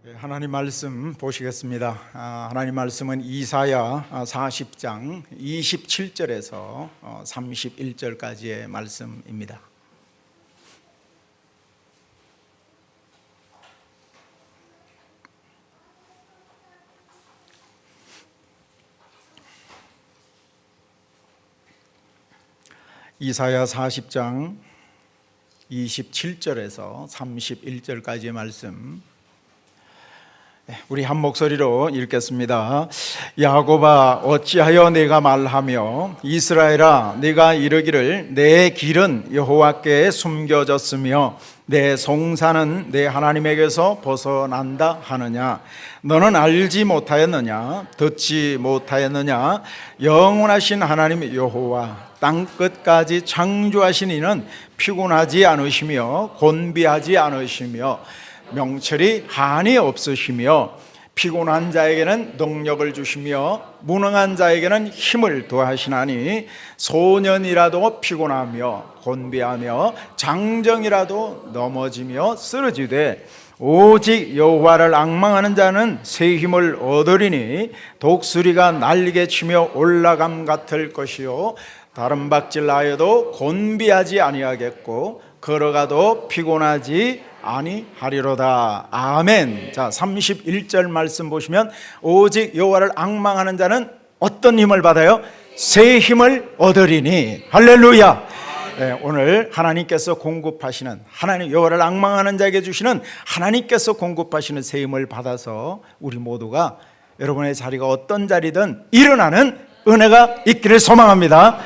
하나님 말씀 보시겠습니다. 하나님 말씀은 이사야 40장 27절에서 31절까지의 말씀입니다. 이사야 40장 27절에서 31절까지의 말씀, 우리 한 목소리로 읽겠습니다. 야곱아, 어찌하여 내가 말하며 이스라엘아, 내가 이르기를 내 길은 여호와께 숨겨졌으며 내 송사는 내 하나님에게서 벗어난다 하느냐? 너는 알지 못하였느냐? 듣지 못하였느냐? 영원하신 하나님 여호와 땅 끝까지 창조하신 이는 피곤하지 않으시며 곤비하지 않으시며 명철이 한이 없으시며 피곤한 자에게는 능력을 주시며 무능한 자에게는 힘을 더하시나니 소년이라도 피곤하며 곤비하며 장정이라도 넘어지며 쓰러지되 오직 여호와를 앙망하는 자는 새 힘을 얻으리니 독수리가 날개치며 올라감 같을 것이요 다른 박질하여도 곤비하지 아니하겠고 걸어가도 피곤하지 아니하리로다. 아멘. 자, 31절 말씀 보시면 오직 여호와를 앙망하는 자는 어떤 힘을 받아요? 새 힘을 얻으리니. 할렐루야. 네, 오늘 하나님께서 공급하시는, 하나님 여호와를 앙망하는 자에게 주시는 하나님께서 공급하시는 새 힘을 받아서 우리 모두가 여러분의 자리가 어떤 자리든 일어나는 은혜가 있기를 소망합니다.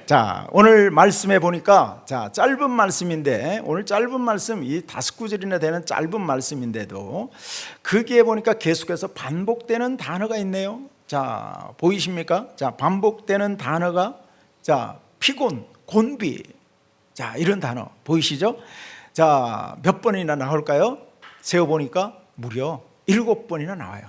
자, 오늘 말씀해 보니까 짧은 말씀인데, 오늘 짧은 말씀 이 5구절이나 되는 짧은 말씀인데도 거기에 보니까 계속해서 반복되는 단어가 있네요. 자, 보이십니까? 자, 반복되는 단어가 피곤, 곤비, 자, 이런 단어 보이시죠? 자, 몇 번이나 나올까요? 세어 보니까 무려 7번이나 나와요.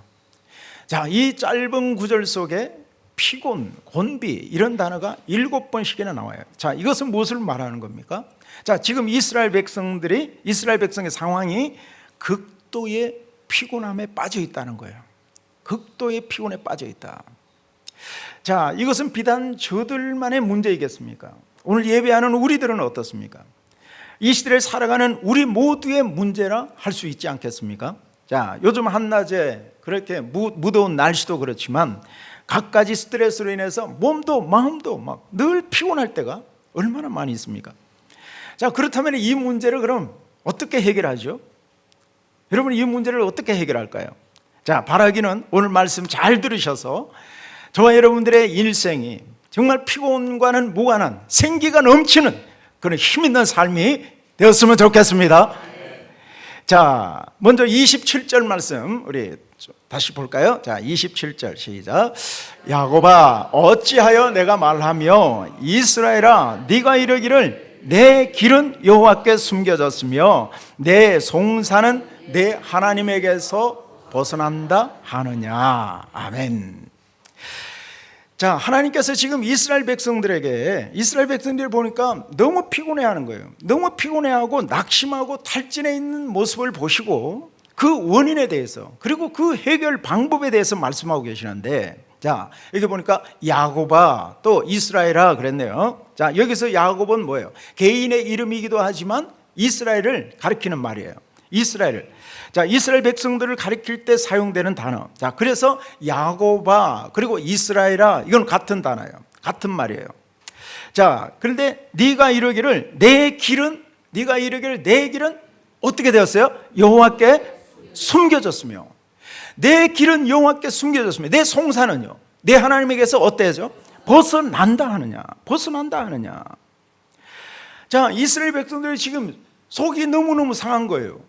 자, 이 짧은 구절 속에 피곤, 곤비 이런 단어가 7번씩이나 나와요. 자, 이것은 무엇을 말하는 겁니까? 자, 지금 이스라엘 백성의 상황이 극도의 피곤함에 빠져 있다는 거예요. 극도의 피곤에 빠져 있다. 자, 이것은 비단 저들만의 문제이겠습니까? 오늘 예배하는 우리들은 어떻습니까? 이 시대를 살아가는 우리 모두의 문제라 할 수 있지 않겠습니까? 자, 요즘 한낮에 그렇게 무더운 날씨도 그렇지만 갖가지 스트레스로 인해서 몸도 마음도 막 늘 피곤할 때가 얼마나 많이 있습니까? 자, 그렇다면 이 문제를 그럼 어떻게 해결하죠? 여러분, 이 문제를 어떻게 해결할까요? 자, 바라기는 오늘 말씀 잘 들으셔서 저와 여러분들의 일생이 정말 피곤과는 무관한 생기가 넘치는 그런 힘 있는 삶이 되었으면 좋겠습니다. 자, 먼저 27절 말씀 우리 다시 볼까요? 자, 27절 시작. 야곱아, 어찌하여 내가 말하며 이스라엘아, 네가 이르기를 내 길은 여호와께 숨겨졌으며 내 송사는 내 하나님에게서 벗어난다 하느냐. 아멘. 자, 하나님께서 지금 이스라엘 백성들을 보니까 너무 피곤해하는 거예요. 너무 피곤해하고 낙심하고 탈진해 있는 모습을 보시고 그 원인에 대해서, 그리고 그 해결 방법에 대해서 말씀하고 계시는데, 자, 여기 보니까 야곱아, 또 이스라엘아 그랬네요. 자, 여기서 야곱은 뭐예요? 개인의 이름이기도 하지만 이스라엘을 가리키는 말이에요. 이스라엘을. 자, 이스라엘 백성들을 가리킬 때 사용되는 단어. 자, 그래서 야곱아 그리고 이스라엘아, 이건 같은 단어예요. 같은 말이에요. 자, 그런데 네가 이르기를 내 길은 어떻게 되었어요? 여호와께 숨겨졌으며, 내 길은 여호와께 숨겨졌으며 내 송사는요, 내 하나님에게서 어때죠? 벗어난다 하느냐. 자, 이스라엘 백성들이 지금 속이 너무너무 상한 거예요.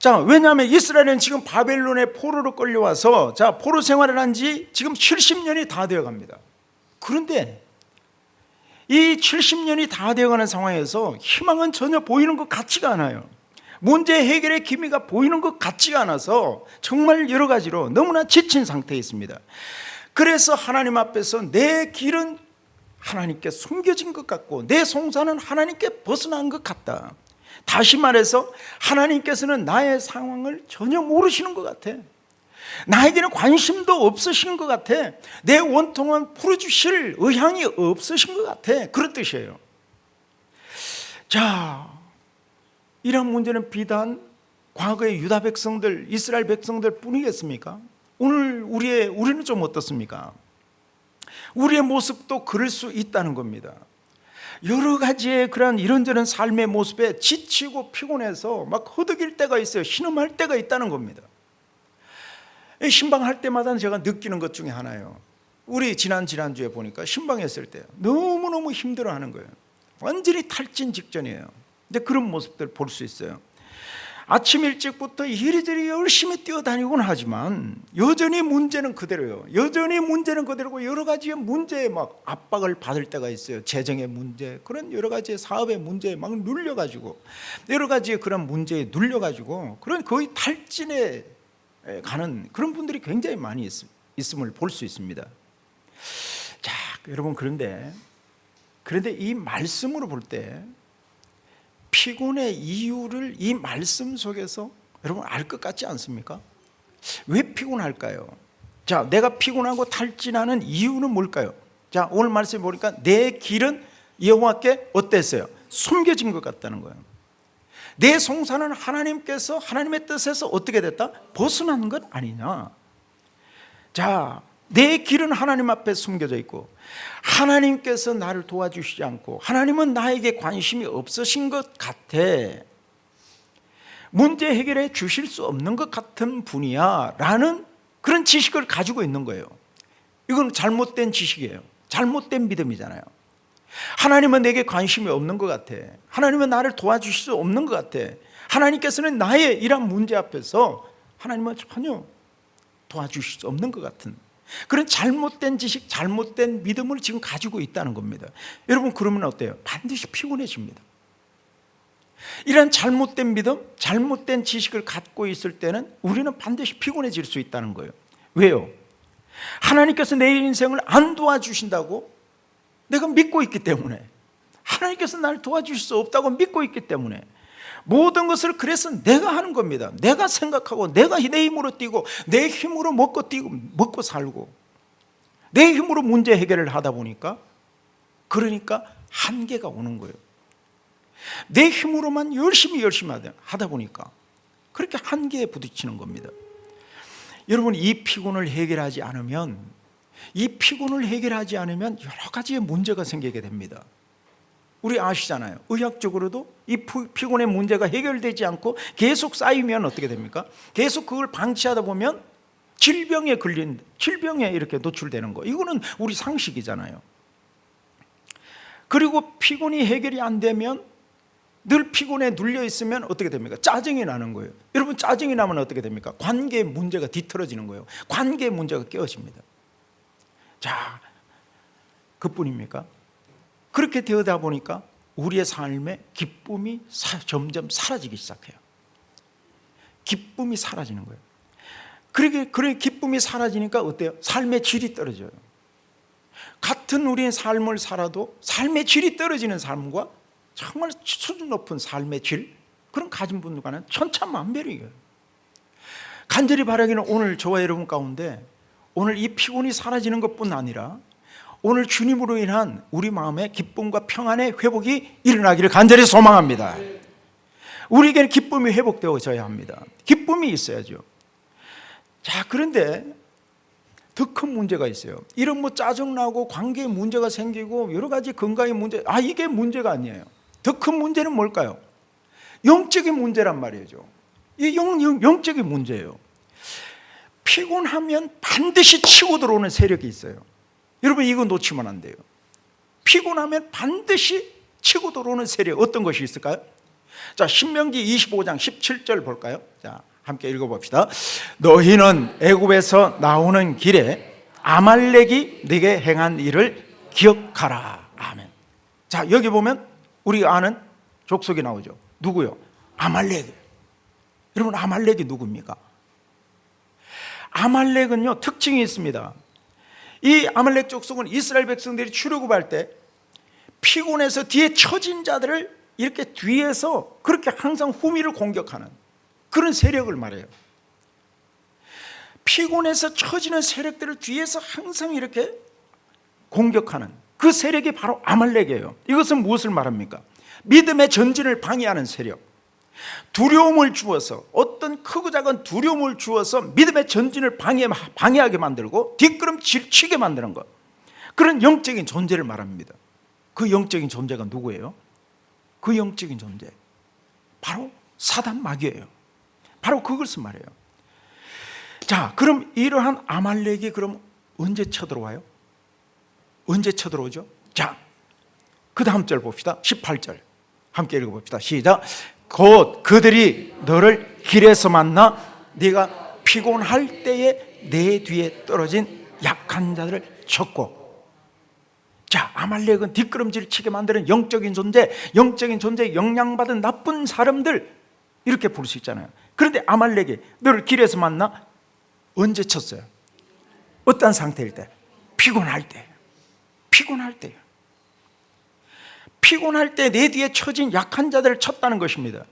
자, 왜냐하면 이스라엘은 지금 바벨론의 포로로 끌려와서 포로 생활을 한 지 지금 70년이 다 되어 갑니다. 그런데 이 70년이 다 되어가는 상황에서 희망은 전혀 보이는 것 같지가 않아요. 문제 해결의 기미가 보이는 것 같지가 않아서 정말 여러 가지로 너무나 지친 상태에 있습니다. 그래서 하나님 앞에서 내 길은 하나님께 숨겨진 것 같고 내 송사는 하나님께 벗어난 것 같다. 다시 말해서 하나님께서는 나의 상황을 전혀 모르시는 것 같아. 나에게는 관심도 없으신 것 같아. 내 원통은 풀어주실 의향이 없으신 것 같아. 그런 뜻이에요. 자, 이런 문제는 비단 과거의 유다 백성들, 이스라엘 백성들 뿐이겠습니까? 오늘 우리는 좀 어떻습니까? 우리의 모습도 그럴 수 있다는 겁니다. 여러 가지의 그런 이런저런 삶의 모습에 지치고 피곤해서 막 허덕일 때가 있어요. 신음할 때가 있다는 겁니다. 신방할 때마다 제가 느끼는 것 중에 하나예요. 우리 지난주에 보니까 신방했을 때 너무너무 힘들어하는 거예요. 완전히 탈진 직전이에요. 근데 그런 모습들 볼 수 있어요. 아침 일찍부터 이리저리 열심히 뛰어다니곤 하지만 여전히 문제는 그대로예요. 여전히 문제는 그대로고 여러 가지의 문제에 막 압박을 받을 때가 있어요. 재정의 문제, 그런 여러 가지의 사업의 문제에 막 눌려가지고 여러 가지의 그런 문제에 눌려가지고 그런 거의 탈진에 가는 그런 분들이 굉장히 많이 있음을 볼 수 있습니다. 자, 여러분, 그런데 이 말씀으로 볼 때 피곤의 이유를 이 말씀 속에서 여러분 알 것 같지 않습니까? 왜 피곤할까요? 자, 내가 피곤하고 탈진하는 이유는 뭘까요? 자, 오늘 말씀 보니까 내 길은 여호와께 어땠어요? 숨겨진 것 같다는 거예요. 내 송사는 하나님께서 하나님의 뜻에서 어떻게 됐다? 벗어난 것 아니냐? 자, 내 길은 하나님 앞에 숨겨져 있고 하나님께서 나를 도와주시지 않고 하나님은 나에게 관심이 없으신 것 같아. 문제 해결해 주실 수 없는 것 같은 분이야 라는 그런 지식을 가지고 있는 거예요. 이건 잘못된 지식이에요. 잘못된 믿음이잖아요. 하나님은 내게 관심이 없는 것 같아. 하나님은 나를 도와주실 수 없는 것 같아. 하나님께서는 나의 이런 문제 앞에서 하나님은 전혀 도와주실 수 없는 것 같은 그런 잘못된 지식, 잘못된 믿음을 지금 가지고 있다는 겁니다. 여러분, 그러면 어때요? 반드시 피곤해집니다. 이런 잘못된 믿음, 잘못된 지식을 갖고 있을 때는 우리는 반드시 피곤해질 수 있다는 거예요. 왜요? 하나님께서 내 인생을 안 도와주신다고 내가 믿고 있기 때문에, 하나님께서 나를 도와주실 수 없다고 믿고 있기 때문에 모든 것을 그래서 내가 하는 겁니다. 내가 생각하고 내가 내 힘으로 뛰고 내 힘으로 먹고 살고 내 힘으로 문제 해결을 하다 보니까 그러니까 한계가 오는 거예요. 내 힘으로만 열심히 하다 보니까 그렇게 한계에 부딪히는 겁니다. 여러분, 이 피곤을 해결하지 않으면 여러 가지의 문제가 생기게 됩니다. 우리 아시잖아요. 의학적으로도 이 피곤의 문제가 해결되지 않고 계속 쌓이면 어떻게 됩니까? 계속 그걸 방치하다 보면 질병에 이렇게 노출되는 거. 이거는 우리 상식이잖아요. 그리고 피곤이 해결이 안 되면 늘 피곤에 눌려 있으면 어떻게 됩니까? 짜증이 나는 거예요. 여러분, 짜증이 나면 어떻게 됩니까? 관계의 문제가 뒤틀어지는 거예요. 관계의 문제가 깨어집니다. 자, 그뿐입니까? 그렇게 되어다 보니까 우리의 삶에 기쁨이 점점 사라지기 시작해요. 기쁨이 사라지는 거예요. 그렇게 기쁨이 사라지니까 어때요? 삶의 질이 떨어져요. 같은 우리의 삶을 살아도 삶의 질이 떨어지는 삶과 정말 수준 높은 삶의 질, 그런 가진 분들과는 천차만별이에요. 간절히 바라기는 오늘 저와 여러분 가운데 오늘 이 피곤이 사라지는 것뿐 아니라 오늘 주님으로 인한 우리 마음의 기쁨과 평안의 회복이 일어나기를 간절히 소망합니다. 우리에게는 기쁨이 회복되어져야 합니다. 기쁨이 있어야죠. 자, 그런데 더 큰 문제가 있어요. 이런 짜증나고 관계에 문제가 생기고 여러 가지 건강의 문제, 이게 문제가 아니에요. 더 큰 문제는 뭘까요? 영적인 문제란 말이죠. 이 영적인 문제예요. 피곤하면 반드시 치고 들어오는 세력이 있어요. 여러분, 이거 놓치면 안 돼요. 피곤하면 반드시 치고 들어오는 세력, 어떤 것이 있을까요? 자, 신명기 25장 17절 볼까요? 자, 함께 읽어봅시다. 너희는 애굽에서 나오는 길에 아말렉이 네게 행한 일을 기억하라. 아멘. 자, 여기 보면 우리가 아는 족속이 나오죠. 누구요? 아말렉. 여러분, 아말렉이 누굽니까? 아말렉은요, 특징이 있습니다. 이 아말렉 족속은 이스라엘 백성들이 출애굽할 때 피곤해서 뒤에 처진 자들을 이렇게 뒤에서 그렇게 항상 후미를 공격하는 그런 세력을 말해요. 피곤해서 처지는 세력들을 뒤에서 항상 이렇게 공격하는 그 세력이 바로 아말렉이에요. 이것은 무엇을 말합니까? 믿음의 전진을 방해하는 세력, 두려움을 주어서, 어떤 크고 작은 두려움을 주어서 믿음의 전진을 방해하게 만들고 뒷걸음질 치게 만드는 것, 그런 영적인 존재를 말합니다. 그 영적인 존재가 누구예요? 그 영적인 존재 바로 사단 마귀예요. 바로 그것을 말해요. 자, 그럼 이러한 아말렉이 그럼 언제 쳐들어와요? 언제 쳐들어오죠? 자, 그 다음 절 봅시다. 18절 함께 읽어봅시다. 시작. 곧 그들이 너를 길에서 만나 네가 피곤할 때에 내 뒤에 떨어진 약한 자들을 쳤고. 자, 아말렉은 뒷걸음질 치게 만드는 영적인 존재, 영적인 존재에 영향받은 나쁜 사람들, 이렇게 볼 수 있잖아요. 그런데 아말렉이 너를 길에서 만나 언제 쳤어요? 어떤 상태일 때? 피곤할 때. 피곤할 때요. 피곤할 때 내 뒤에 처진 약한 자들을 쳤다는 것입니다.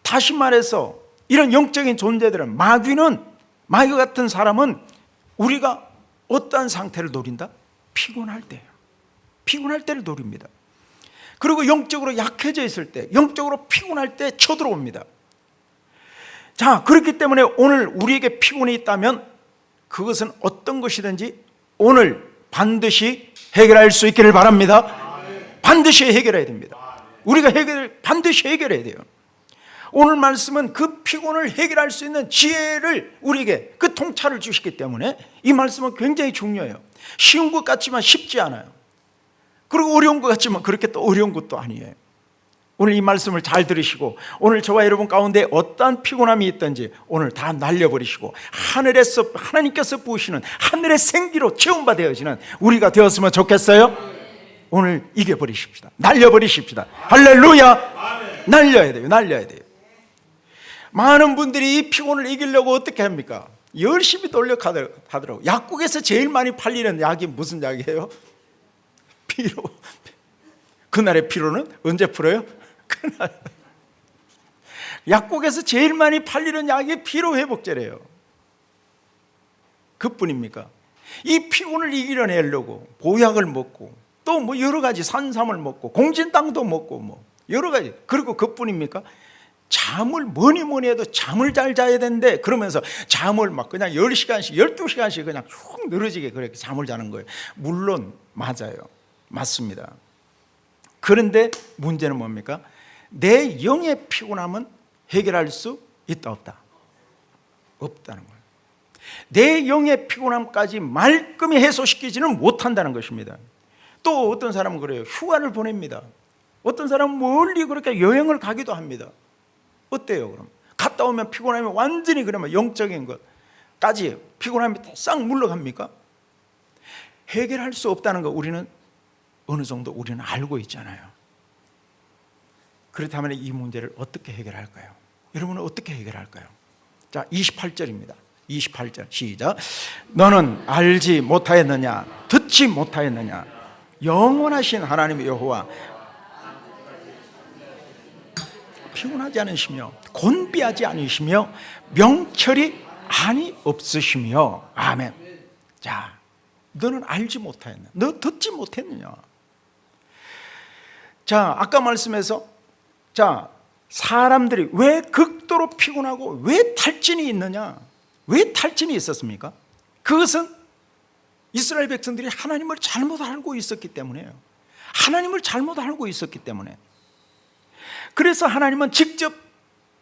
다시 말해서 이런 영적인 존재들은, 마귀 같은 사람은 우리가 어떠한 상태를 노린다? 피곤할 때예요. 피곤할 때를 노립니다. 그리고 영적으로 약해져 있을 때, 영적으로 피곤할 때 쳐들어옵니다. 자, 그렇기 때문에 오늘 우리에게 피곤이 있다면 그것은 어떤 것이든지 오늘 반드시 해결할 수 있기를 바랍니다. 반드시 해결해야 됩니다. 우리가 반드시 해결해야 돼요. 오늘 말씀은 그 피곤을 해결할 수 있는 지혜를 우리에게, 그 통찰을 주시기 때문에 이 말씀은 굉장히 중요해요. 쉬운 것 같지만 쉽지 않아요. 그리고 어려운 것 같지만 그렇게 또 어려운 것도 아니에요. 오늘 이 말씀을 잘 들으시고 오늘 저와 여러분 가운데 어떠한 피곤함이 있든지 오늘 다 날려버리시고 하늘에서 하나님께서 부으시는 하늘의 생기로 체험받아지는 우리가 되었으면 좋겠어요. 오늘 이겨버리십시다. 날려버리십시다. 할렐루야. 날려야 돼요. 날려야 돼요. 많은 분들이 이 피곤을 이기려고 어떻게 합니까? 열심히 노력하더라고요. 약국에서 제일 많이 팔리는 약이 무슨 약이에요? 피로. 그날의 피로는 언제 풀어요? 그날. 약국에서 제일 많이 팔리는 약이 피로회복제래요. 그뿐입니까? 이 피곤을 이겨내려고 보약을 먹고 또 뭐 여러 가지 산삼을 먹고 공진땅도 먹고 뭐 여러 가지. 그리고 그뿐입니까? 잠을 뭐니 해도 잠을 잘 자야 되는데 그러면서 잠을 막 그냥 10시간씩 12시간씩 그냥 쭉 늘어지게 그렇게 잠을 자는 거예요. 물론 맞아요. 맞습니다. 그런데 문제는 뭡니까? 내 영의 피곤함은 해결할 수 있다 없다? 없다는 거예요. 내 영의 피곤함까지 말끔히 해소시키지는 못한다는 것입니다. 또 어떤 사람은 그래요. 휴가를 보냅니다. 어떤 사람은 멀리 그렇게 여행을 가기도 합니다. 어때요 그럼? 갔다 오면 피곤함이 완전히 그러면 영적인 것까지 피곤함이 싹 물러갑니까? 해결할 수 없다는 거 우리는 어느 정도 우리는 알고 있잖아요. 그렇다면 이 문제를 어떻게 해결할까요? 여러분은 어떻게 해결할까요? 자, 28절입니다. 28절 시작. 너는 알지 못하였느냐? 듣지 못하였느냐? 영원하신 하나님 여호와 피곤하지 않으시며 곤비하지 않으시며 명철이 한이 없으시며. 아멘. 자, 너는 알지 못하였느냐? 너 듣지 못했느냐? 자, 아까 말씀에서 자, 사람들이 왜 극도로 피곤하고 왜 탈진이 있느냐? 왜 탈진이 있었습니까? 그것은 이스라엘 백성들이 하나님을 잘못 알고 있었기 때문에요. 하나님을 잘못 알고 있었기 때문에. 그래서 하나님은 직접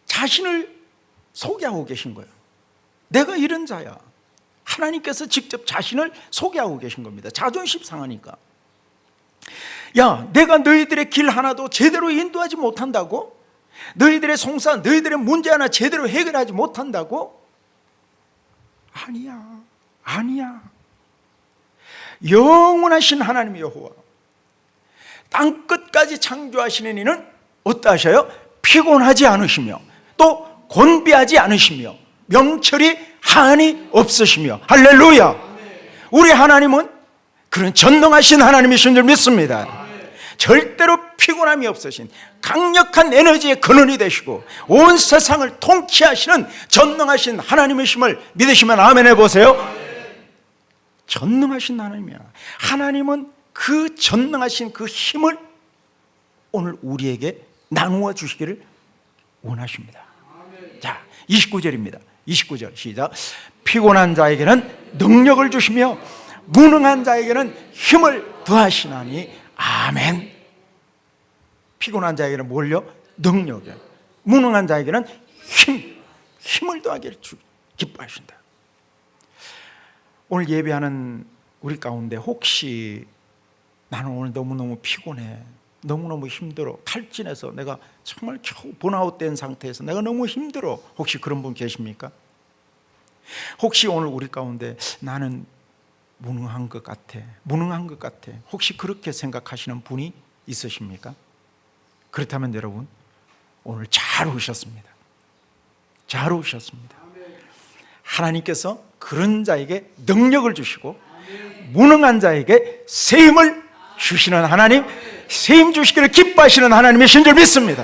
자신을 소개하고 계신 거예요. 내가 이런 자야. 하나님께서 직접 자신을 소개하고 계신 겁니다. 자존심 상하니까. 야, 내가 너희들의 길 하나도 제대로 인도하지 못한다고? 너희들의 송사, 너희들의 문제 하나 제대로 해결하지 못한다고? 아니야. 아니야. 영원하신 하나님 여호와, 땅끝까지 창조하시는 이는 어떠하셔요? 피곤하지 않으시며 또 곤비하지 않으시며 명철이 한이 없으시며. 할렐루야. 우리 하나님은 그런 전능하신 하나님이신 줄 믿습니다. 절대로 피곤함이 없으신 강력한 에너지의 근원이 되시고 온 세상을 통치하시는 전능하신 하나님이심을 믿으시면 아멘 해보세요. 전능하신 하나님이야. 하나님은 그 전능하신 그 힘을 오늘 우리에게 나누어 주시기를 원하십니다. 자, 29절입니다. 29절 시작. 피곤한 자에게는 능력을 주시며 무능한 자에게는 힘을 더하시나니 아멘. 피곤한 자에게는 뭘요? 능력이요. 무능한 자에게는 힘을 더하기를 기뻐하신다. 오늘 예배하는 우리 가운데 혹시 나는 오늘 너무너무 피곤해, 너무너무 힘들어, 탈진해서 내가 정말 겨우 번아웃된 상태에서 내가 너무 힘들어, 혹시 그런 분 계십니까? 혹시 오늘 우리 가운데 나는 무능한 것 같아, 혹시 그렇게 생각하시는 분이 있으십니까? 그렇다면 여러분, 오늘 잘 오셨습니다. 잘 오셨습니다. 하나님께서 그런 자에게 능력을 주시고 무능한 자에게 새 힘을 주시는 하나님, 새 힘 주시기를 기뻐하시는 하나님이신 줄 믿습니다.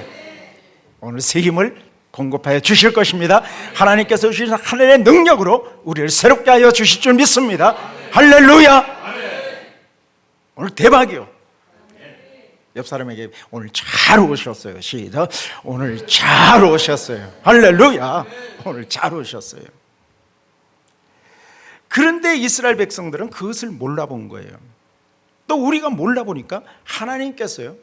오늘 새 힘을 공급하여 주실 것입니다. 하나님께서 주시는 하늘의 능력으로 우리를 새롭게 하여 주실 줄 믿습니다. 할렐루야. 오늘 대박이요. 옆 사람에게 오늘 잘 오셨어요. 시작. 오늘 잘 오셨어요. 할렐루야. 오늘 잘 오셨어요. 그런데 이스라엘 백성들은 그것을 몰라본 거예요. 또 우리가 몰라보니까 하나님께서요,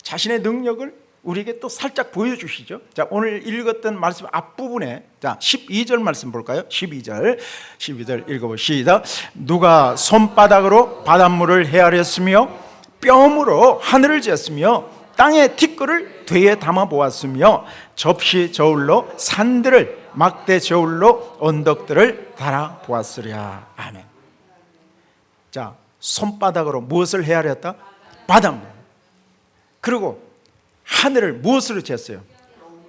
자신의 능력을 우리에게 또 살짝 보여주시죠. 자, 오늘 읽었던 말씀 앞부분에, 자, 12절 말씀 볼까요? 12절 읽어보시다. 누가 손바닥으로 바닷물을 헤아렸으며 뼘으로 하늘을 쟀으며 땅의 티끌을 되에 담아 보았으며 접시 저울로 산들을 막대 저울로 언덕들을 달아 보았으랴. 아멘. 자, 손바닥으로 무엇을 헤아렸다? 바닷물. 그리고 하늘을 무엇으로 쟀어요?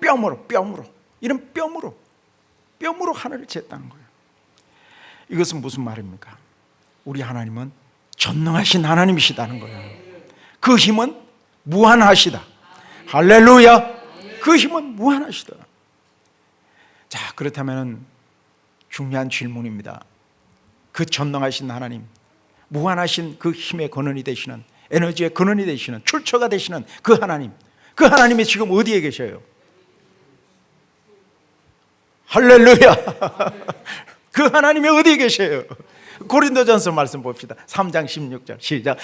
뼘으로. 이런 뼘으로 하늘을 쟀다는 거예요. 이것은 무슨 말입니까? 우리 하나님은 전능하신 하나님이시다는 거예요. 그 힘은 무한하시다. 할렐루야. 그 힘은 무한하시다. 자, 그렇다면 중요한 질문입니다. 그 전능하신 하나님, 무한하신 그 힘의 근원이 되시는, 에너지의 근원이 되시는, 출처가 되시는 그 하나님이 지금 어디에 계셔요? 할렐루야. 그 하나님이 어디에 계셔요? 고린도전서 말씀 봅시다. 3장 16절 시작.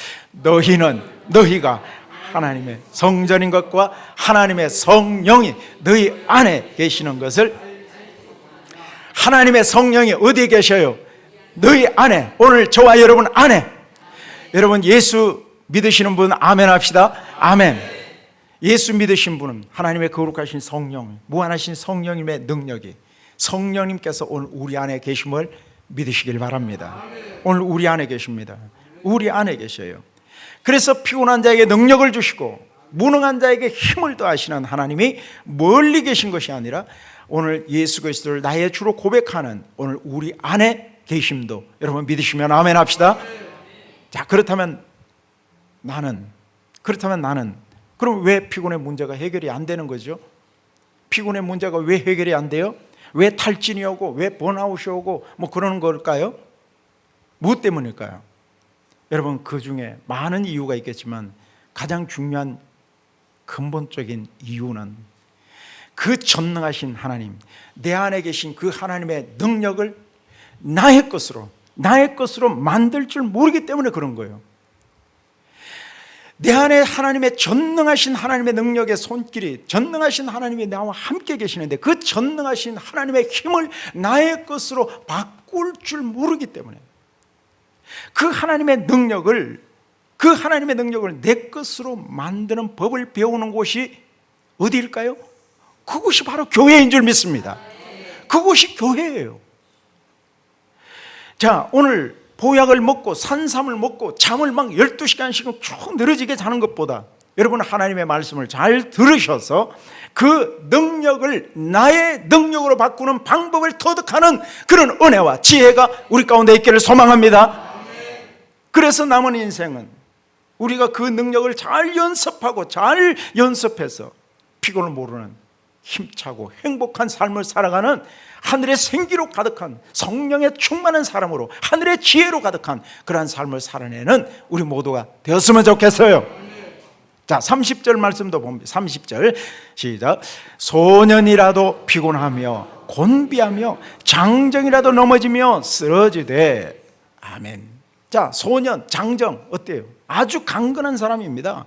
너희가 하나님의 성전인 것과 하나님의 성령이 너희 안에 계시는 것을, 하나님의 성령이 어디에 계셔요? 너희 안에. 오늘 저와 여러분 안에. 여러분 예수 믿으시는 분 아멘 합시다. 아멘. 예수 믿으신 분은 하나님의 거룩하신 성령, 무한하신 성령님의 능력이, 성령님께서 오늘 우리 안에 계심을 믿으시길 바랍니다. 오늘 우리 안에 계십니다. 우리 안에 계셔요. 그래서 피곤한 자에게 능력을 주시고 무능한 자에게 힘을 더하시는 하나님이 멀리 계신 것이 아니라 오늘 예수 그리스도를 나의 주로 고백하는 오늘 우리 안에 계심도 여러분 믿으시면 아멘 합시다. 자, 그렇다면 나는 그럼 왜 피곤의 문제가 해결이 안 되는 거죠? 피곤의 문제가 왜 해결이 안 돼요? 왜 탈진이 오고 왜 번아웃이 오고 뭐 그러는 걸까요? 무엇 때문일까요? 여러분, 그 중에 많은 이유가 있겠지만 가장 중요한 근본적인 이유는 그 전능하신 하나님, 내 안에 계신 그 하나님의 능력을 나의 것으로 만들 줄 모르기 때문에 그런 거예요. 내 안에 하나님의 전능하신 하나님의 능력의 손길이, 전능하신 하나님이 나와 함께 계시는데 그 전능하신 하나님의 힘을 나의 것으로 바꿀 줄 모르기 때문에 그 하나님의 능력을 내 것으로 만드는 법을 배우는 곳이 어디일까요? 그곳이 바로 교회인 줄 믿습니다. 그곳이 교회예요. 자, 오늘 보약을 먹고 산삼을 먹고 잠을 막 12시간씩 쭉 늘어지게 자는 것보다 여러분 하나님의 말씀을 잘 들으셔서 그 능력을 나의 능력으로 바꾸는 방법을 터득하는 그런 은혜와 지혜가 우리 가운데 있기를 소망합니다. 그래서 남은 인생은 우리가 그 능력을 잘 연습하고 잘 연습해서 피곤을 모르는 힘차고 행복한 삶을 살아가는 하늘의 생기로 가득한 성령의 충만한 사람으로 하늘의 지혜로 가득한 그러한 삶을 살아내는 우리 모두가 되었으면 좋겠어요. 자, 30절 말씀도 봅니다. 30절 시작. 소년이라도 피곤하며 곤비하며 장정이라도 넘어지며 쓰러지되. 아멘. 자, 소년, 장정 어때요? 아주 강건한 사람입니다.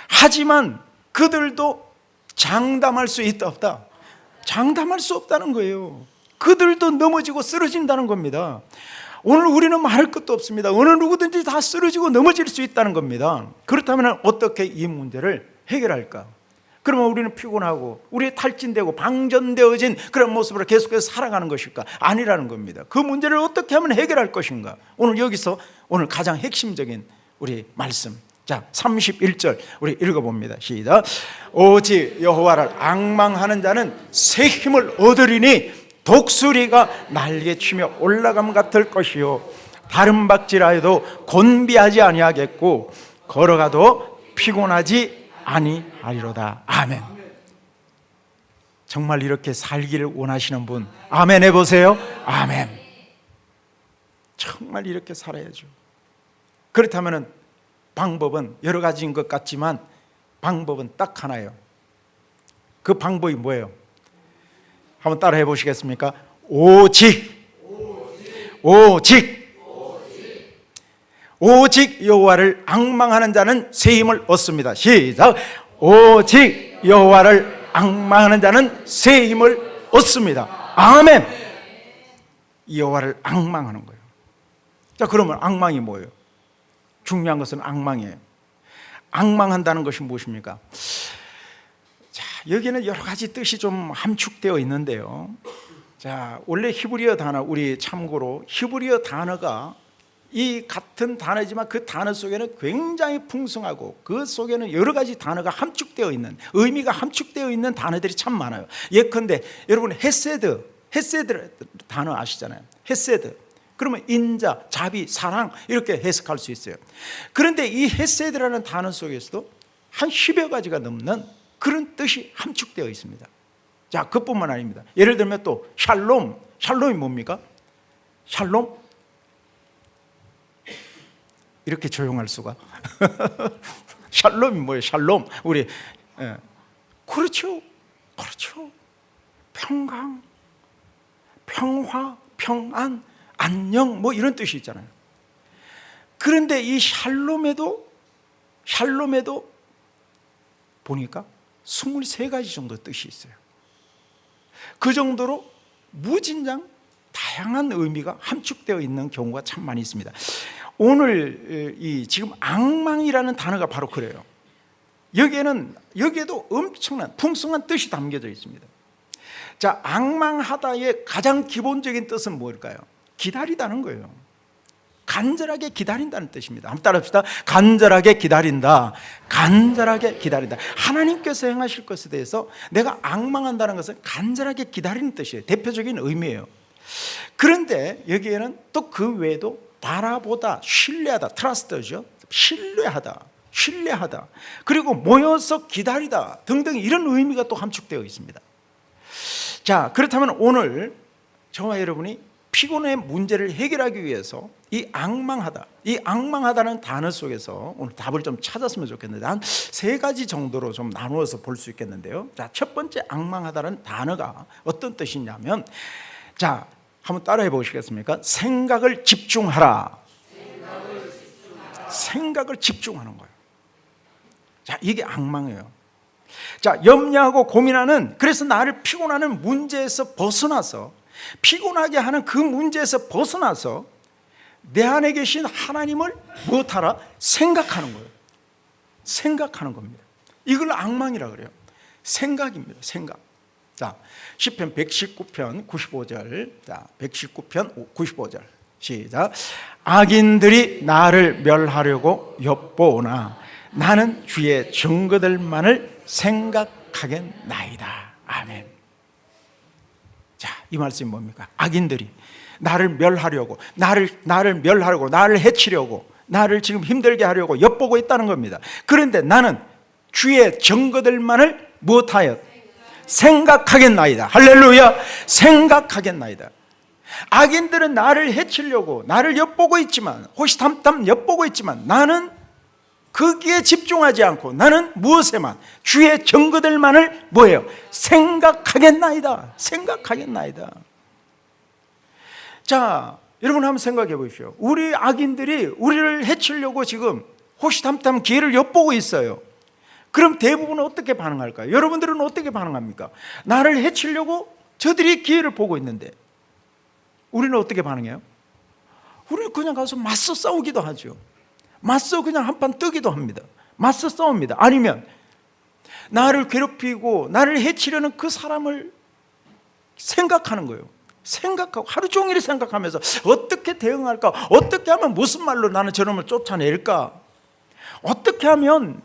하지만 그들도 장담할 수 있다 없다? 장담할 수 없다는 거예요. 그들도 넘어지고 쓰러진다는 겁니다. 오늘 우리는 말할 것도 없습니다. 어느 누구든지 다 쓰러지고 넘어질 수 있다는 겁니다. 그렇다면 어떻게 이 문제를 해결할까? 그러면 우리는 피곤하고 우리 탈진되고 방전되어진 그런 모습으로 계속해서 살아가는 것일까? 아니라는 겁니다. 그 문제를 어떻게 하면 해결할 것인가? 오늘 여기서 오늘 가장 핵심적인 우리 말씀, 자 31절 우리 읽어봅니다. 시작. 오직 여호와를 앙망하는 자는 새 힘을 얻으리니 독수리가 날개치며 올라감 같을 것이요 다른 박질하여도 곤비하지 아니하겠고 걸어가도 피곤하지 아니하리로다. 아멘. 정말 이렇게 살기를 원하시는 분 아멘 해보세요. 아멘. 정말 이렇게 살아야죠. 그렇다면 방법은 여러 가지인 것 같지만 방법은 딱 하나예요. 그 방법이 뭐예요? 한번 따라 해보시겠습니까? 오직 여호와를 앙망하는 자는 새 힘을 얻습니다. 시작. 오직 여호와를 앙망하는 자는 새 힘을 얻습니다. 아멘. 여호와를 앙망하는 거예요. 자, 그러면 앙망이 뭐예요? 중요한 것은 앙망이에요. 앙망한다는 것이 무엇입니까? 자, 여기는 여러 가지 뜻이 좀 함축되어 있는데요. 자, 원래 히브리어 단어, 우리 참고로 히브리어 단어가 이 같은 단어지만 그 단어 속에는 굉장히 풍성하고 그 속에는 여러 가지 단어가 함축되어 있는, 의미가 함축되어 있는 단어들이 참 많아요. 예컨대 여러분 헤세드 단어 아시잖아요. 헤세드. 그러면 인자, 자비, 사랑 이렇게 해석할 수 있어요. 그런데 이 헤세드라는 단어 속에서도 한 10여 가지가 넘는 그런 뜻이 함축되어 있습니다. 자, 그뿐만 아닙니다. 예를 들면 또 샬롬이 뭡니까? 샬롬? 이렇게 조용할 수가? 샬롬이 뭐예요? 샬롬. 우리 그렇죠. 평강, 평화, 평안, 안녕 뭐 이런 뜻이 있잖아요. 그런데 이 샬롬에도 보니까 23가지 정도 뜻이 있어요. 그 정도로 무진장 다양한 의미가 함축되어 있는 경우가 참 많이 있습니다. 오늘 이 지금 앙망이라는 단어가 바로 그래요. 여기에도 엄청난 풍성한 뜻이 담겨져 있습니다. 자, 앙망하다의 가장 기본적인 뜻은 뭘까요? 기다리다는 거예요. 간절하게 기다린다는 뜻입니다. 한번 따라합시다. 간절하게 기다린다. 하나님께서 행하실 것에 대해서 내가 앙망한다는 것은 간절하게 기다리는 뜻이에요. 대표적인 의미예요. 그런데 여기에는 또 그 외에도 바라보다, 신뢰하다, 트러스트죠. 신뢰하다. 그리고 모여서 기다리다 등등 이런 의미가 또 함축되어 있습니다. 자, 그렇다면 오늘 저와 여러분이 피곤의 문제를 해결하기 위해서 이 앙망하다는 단어 속에서 오늘 답을 좀 찾았으면 좋겠는데 한 3가지 정도로 좀 나누어서 볼 수 있겠는데요. 자, 첫 번째 앙망하다는 단어가 어떤 뜻이냐면, 자, 한번 따라해 보시겠습니까? 생각을 집중하라. 생각을 집중하는 거예요. 자, 이게 앙망이에요. 자, 염려하고 고민하는, 그래서 나를 피곤하는 문제에서 벗어나서, 피곤하게 하는 그 문제에서 벗어나서 내 안에 계신 하나님을 무엇하라? 생각하는 거예요. 생각하는 겁니다. 이걸 앙망이라 그래요. 생각입니다. 생각. 자, 시편 119편 95절. 자, 119편 95절. 시작. 악인들이 나를 멸하려고 엿보오나 나는 주의 증거들만을 생각하겠나이다. 아멘. 자, 이 말씀이 뭡니까? 악인들이 나를 멸하려고, 나를 해치려고, 나를 지금 힘들게 하려고 엿보고 있다는 겁니다. 그런데 나는 주의 증거들만을 무엇하여 생각하겠나이다. 할렐루야. 생각하겠나이다. 악인들은 나를 해치려고 나를 엿보고 있지만, 호시탐탐 엿보고 있지만, 나는 거기에 집중하지 않고 나는 무엇에만, 주의 증거들만을 뭐예요? 생각하겠나이다. 생각하겠나이다. 자, 여러분 한번 생각해 보십시오. 우리 악인들이 우리를 해치려고 지금 호시탐탐 기회를 엿보고 있어요. 그럼 대부분은 어떻게 반응할까요? 여러분들은 어떻게 반응합니까? 나를 해치려고 저들이 기회를 보고 있는데 우리는 어떻게 반응해요? 우리는 그냥 가서 맞서 싸우기도 하죠. 맞서 그냥 한판 뜨기도 합니다. 맞서 싸웁니다. 아니면 나를 괴롭히고 나를 해치려는 그 사람을 생각하는 거예요. 생각하고 하루 종일 생각하면서 어떻게 대응할까? 어떻게 하면 무슨 말로 나는 저놈을 쫓아낼까? 어떻게 하면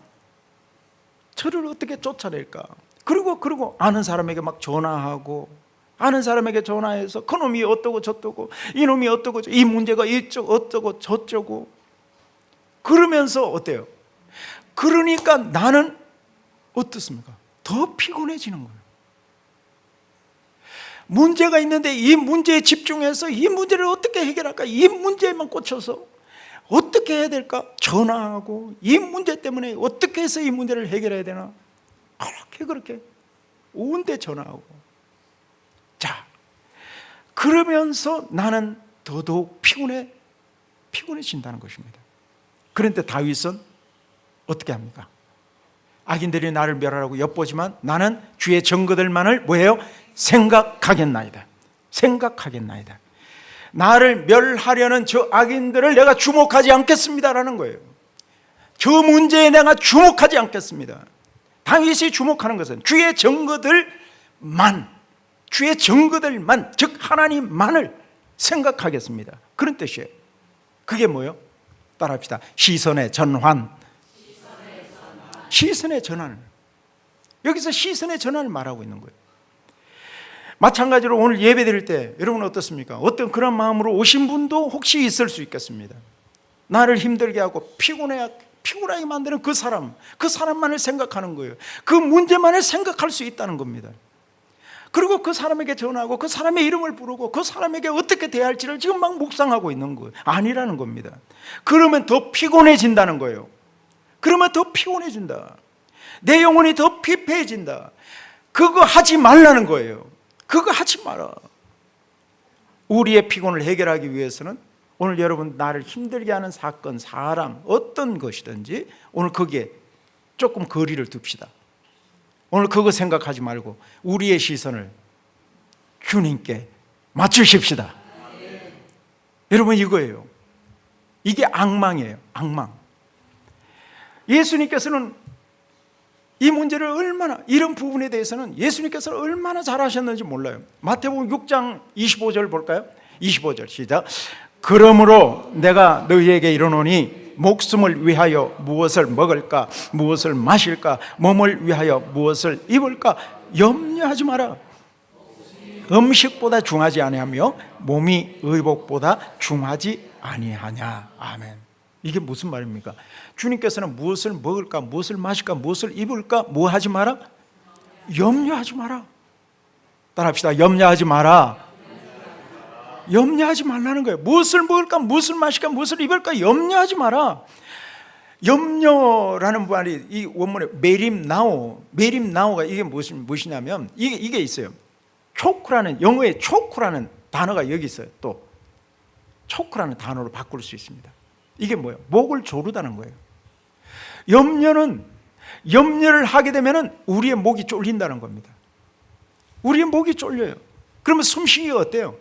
저를 어떻게 쫓아낼까? 그리고 아는 사람에게 막 전화하고, 아는 사람에게 전화해서 그놈이 어떠고 저떠고, 이놈이 어떠고 이 문제가 이쪽 어떠고 저쩌고 그러면서 어때요? 그러니까 나는 어떻습니까? 더 피곤해지는 거예요. 문제가 있는데 이 문제에 집중해서 이 문제를 어떻게 해결할까? 이 문제에만 꽂혀서 어떻게 해야 될까? 전화하고 이 문제 때문에 어떻게 해서 이 문제를 해결해야 되나? 그렇게 온데 전화하고. 자, 그러면서 나는 더더욱 피곤해진다는 것입니다. 그런데 다윗은 어떻게 합니까? 악인들이 나를 멸하라고 엿보지만 나는 주의 증거들만을 뭐예요? 생각하겠나이다. 생각하겠나이다. 나를 멸하려는 저 악인들을 내가 주목하지 않겠습니다라는 거예요. 저 문제에 내가 주목하지 않겠습니다. 다윗이 주목하는 것은 주의 증거들만, 즉 하나님만을 생각하겠습니다. 그런 뜻이에요. 그게 뭐예요? 따라합시다. 시선의 전환. 시선의 전환. 여기서 시선의 전환을 말하고 있는 거예요. 마찬가지로 오늘 예배 드릴 때 여러분 어떻습니까? 어떤 그런 마음으로 오신 분도 혹시 있을 수 있겠습니다. 나를 힘들게 하고 피곤하게 만드는 그 사람만을 생각하는 거예요. 그 문제만을 생각할 수 있다는 겁니다. 그리고 그 사람에게 전화하고 그 사람의 이름을 부르고 그 사람에게 어떻게 대할지를 지금 막 묵상하고 있는 거예요. 아니라는 겁니다. 그러면 더 피곤해진다는 거예요. 그러면 더 피곤해진다. 내 영혼이 더 피폐해진다. 그거 하지 말라는 거예요. 그거 하지 마라. 우리의 피곤을 해결하기 위해서는 오늘 여러분 나를 힘들게 하는 사건, 사람, 어떤 것이든지 오늘 거기에 조금 거리를 둡시다. 오늘 그거 생각하지 말고 우리의 시선을 주님께 맞추십시다. 여러분 이거예요. 이게 악망이에요. 악망. 예수님께서는 이 문제를 이런 부분에 대해서는 예수님께서 얼마나 잘하셨는지 몰라요. 마태복음 6장 25절 볼까요? 25절 시작. 그러므로 내가 너희에게 이르노니 목숨을 위하여 무엇을 먹을까, 무엇을 마실까, 몸을 위하여 무엇을 입을까 염려하지 마라. 음식보다 중하지 아니하며 몸이 의복보다 중하지 아니하냐. 아멘. 이게 무슨 말입니까? 주님께서는 무엇을 먹을까, 무엇을 마실까, 무엇을 입을까, 뭐 하지 마라? 염려하지 마라. 따라합시다. 염려하지 마라. 염려하지 말라는 거예요. 무엇을 먹을까, 무엇을 마실까, 무엇을 입을까 염려하지 마라. 염려라는 말이 이 원문에 메림나오가 이게 무엇이냐면 이게 있어요. 초크라는, 영어의 초크라는 단어가 여기 있어요. 또 초크라는 단어로 바꿀 수 있습니다. 이게 뭐예요? 목을 조르다는 거예요. 염려를 하게 되면 우리의 목이 쫄린다는 겁니다. 우리의 목이 쫄려요. 그러면 숨쉬기가 어때요?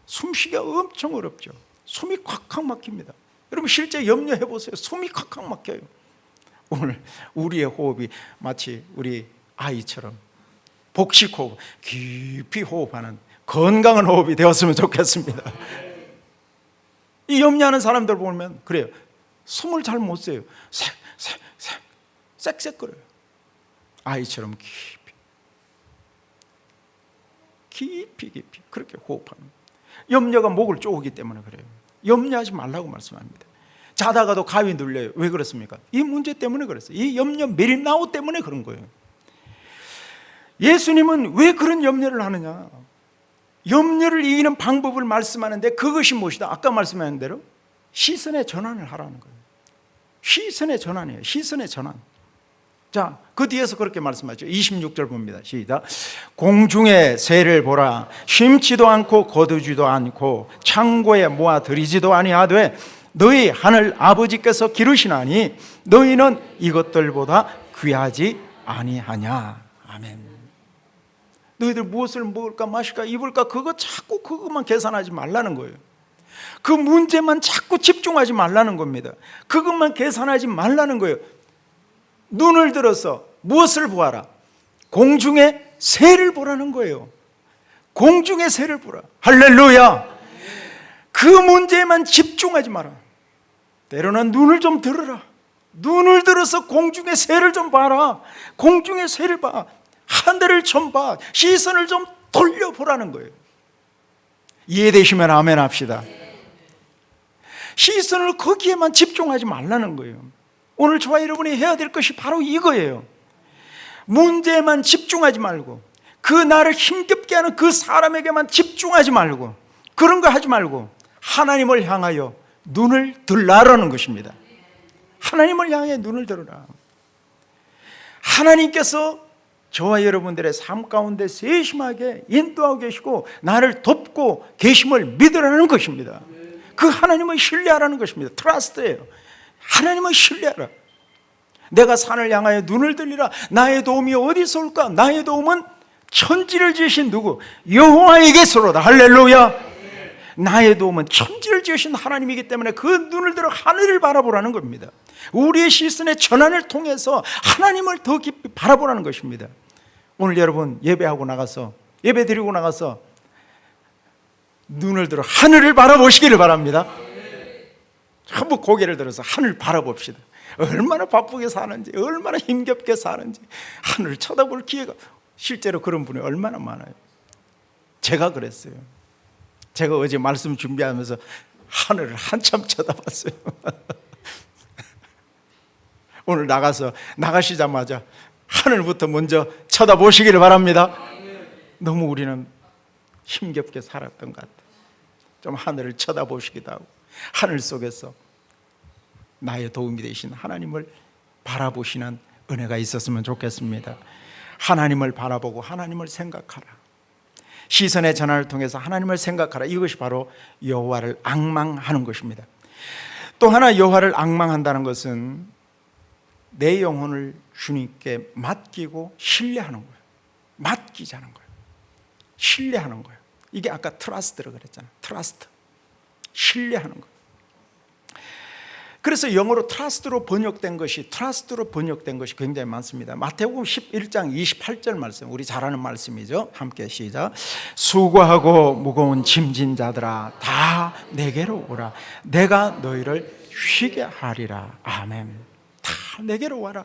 숨쉬기가 엄청 어렵죠. 숨이 콱콱 막힙니다. 여러분 실제 염려해 보세요. 숨이 콱콱 막혀요. 오늘 우리의 호흡이 마치 우리 아이처럼 복식 호흡, 깊이 호흡하는 건강한 호흡이 되었으면 좋겠습니다. 이 염려하는 사람들 보면 그래요. 숨을 잘 못 쉬어요. 쌕쌕거려요. 아이처럼 깊이 그렇게 호흡합니다. 염려가 목을 쪼기 때문에 그래요. 염려하지 말라고 말씀합니다. 자다가도 가위 눌려요. 왜 그렇습니까? 이 문제 때문에 그랬어요. 이 염려 메릴나우 때문에 그런 거예요. 예수님은 왜 그런 염려를 하느냐? 염려를 이기는 방법을 말씀하는데 그것이 무엇이다? 아까 말씀하신 대로 시선의 전환을 하라는 거예요. 시선의 전환이에요. 시선의 전환. 자, 그 뒤에서 그렇게 말씀하죠. 26절 봅니다. 시작. 공중의 새를 보라. 심지도 않고 거두지도 않고 창고에 모아 들이지도 아니하되 너희 하늘 아버지께서 기르시나니 너희는 이것들보다 귀하지 아니하냐. 아멘. 너희들 무엇을 먹을까 마실까 입을까 그거 자꾸 그것만 계산하지 말라는 거예요. 그 문제만 자꾸 집중하지 말라는 겁니다. 그것만 계산하지 말라는 거예요. 눈을 들어서 무엇을 보아라? 공중의 새를 보라는 거예요. 공중의 새를 보라. 할렐루야. 그 문제에만 집중하지 마라. 때로는 눈을 좀 들어라. 눈을 들어서 공중의 새를 좀 봐라. 공중의 새를 봐. 하늘을 좀 봐. 시선을 좀 돌려보라는 거예요. 이해되시면 아멘 합시다. 시선을 거기에만 집중하지 말라는 거예요. 오늘 저와 여러분이 해야 될 것이 바로 이거예요. 문제에만 집중하지 말고 그 나를 힘겹게 하는 그 사람에게만 집중하지 말고 그런 거 하지 말고 하나님을 향하여 눈을 들라라는 것입니다. 하나님을 향해 눈을 들어라. 하나님께서 저와 여러분들의 삶 가운데 세심하게 인도하고 계시고 나를 돕고 계심을 믿으라는 것입니다. 그 하나님을 신뢰하라는 것입니다. 트러스트예요. 하나님을 신뢰하라. 내가 산을 향하여 눈을 들리라. 나의 도움이 어디서 올까? 나의 도움은 천지를 지으신 누구? 여호와에게서로다. 할렐루야. 나의 도움은 천지를 지으신 하나님이기 때문에 그 눈을 들어 하늘을 바라보라는 겁니다. 우리의 시선의 전환을 통해서 하나님을 더 깊이 바라보라는 것입니다. 오늘 여러분 예배하고 나가서 예배 드리고 나가서 눈을 들어 하늘을 바라보시기를 바랍니다. 한번 고개를 들어서 하늘 바라봅시다. 얼마나 바쁘게 사는지 얼마나 힘겹게 사는지 하늘을 쳐다볼 기회가 실제로 그런 분이 얼마나 많아요. 제가 그랬어요. 제가 어제 말씀 준비하면서 하늘을 한참 쳐다봤어요. 오늘 나가시자마자 하늘부터 먼저 쳐다보시기를 바랍니다. 너무 우리는 힘겹게 살았던 것 같아요. 좀 하늘을 쳐다보시기도 하고 하늘 속에서 나의 도움이 되신 하나님을 바라보시는 은혜가 있었으면 좋겠습니다. 하나님을 바라보고 하나님을 생각하라. 시선의 전환을 통해서 하나님을 생각하라. 이것이 바로 여호와를 앙망하는 것입니다. 또 하나 여호와를 앙망한다는 것은 내 영혼을 주님께 맡기고 신뢰하는 거예요. 맡기자는 거예요. 신뢰하는 거예요. 이게 아까 트러스트라고 그랬잖아요. 트러스트. 신뢰하는 거예요. 그래서 영어로 트러스트로 번역된 것이 굉장히 많습니다. 마태복음 11장 28절 말씀, 우리 잘 아는 말씀이죠. 함께 시작. 수고하고 무거운 짐진 자들아 다 내게로 오라. 내가 너희를 쉬게 하리라. 아멘. 다 내게로 와라.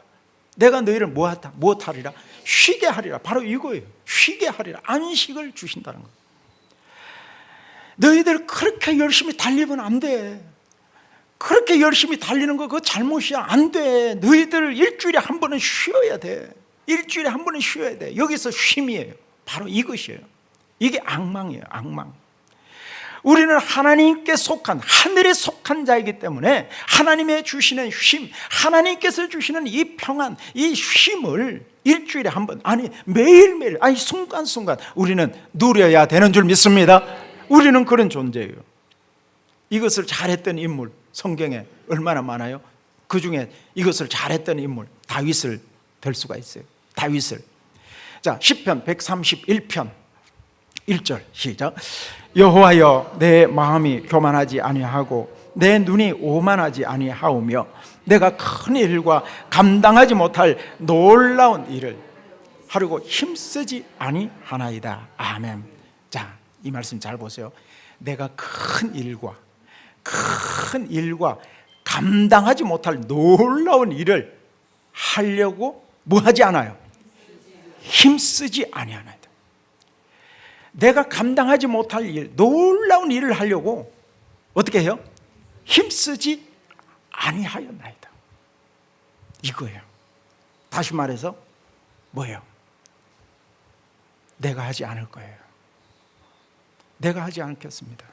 내가 너희를 무엇하리라? 쉬게 하리라. 바로 이거예요. 쉬게 하리라. 안식을 주신다는 거예요. 너희들 그렇게 열심히 달리면 안 돼. 그렇게 열심히 달리는 거 그거 잘못이야. 안 돼. 너희들 일주일에 한 번은 쉬어야 돼. 일주일에 한 번은 쉬어야 돼. 여기서 쉼이에요. 바로 이것이에요. 이게 앙망이에요. 앙망. 우리는 하나님께 속한, 하늘에 속한 자이기 때문에 하나님의 주시는 쉼, 하나님께서 주시는 이 평안, 이 쉼을 일주일에 한 번, 아니 매일매일, 아니 순간순간 우리는 누려야 되는 줄 믿습니다. 우리는 그런 존재예요. 이것을 잘했던 인물 성경에 얼마나 많아요? 그 중에 이것을 잘했던 인물 다윗을 들 수가 있어요. 다윗을. 자, 시편 131편 1절 시작. 여호와여 내 마음이 교만하지 아니하고 내 눈이 오만하지 아니하오며 내가 큰 일과 감당하지 못할 놀라운 일을 하려고 힘쓰지 아니하나이다. 아멘. 자, 이 말씀 잘 보세요. 내가 큰 일과 감당하지 못할 놀라운 일을 하려고 뭐 하지 않아요? 힘쓰지 아니하나이다. 내가 감당하지 못할 일, 놀라운 일을 하려고 어떻게 해요? 힘쓰지 아니하였나이다. 이거예요. 다시 말해서 뭐예요? 내가 하지 않을 거예요. 내가 하지 않겠습니다.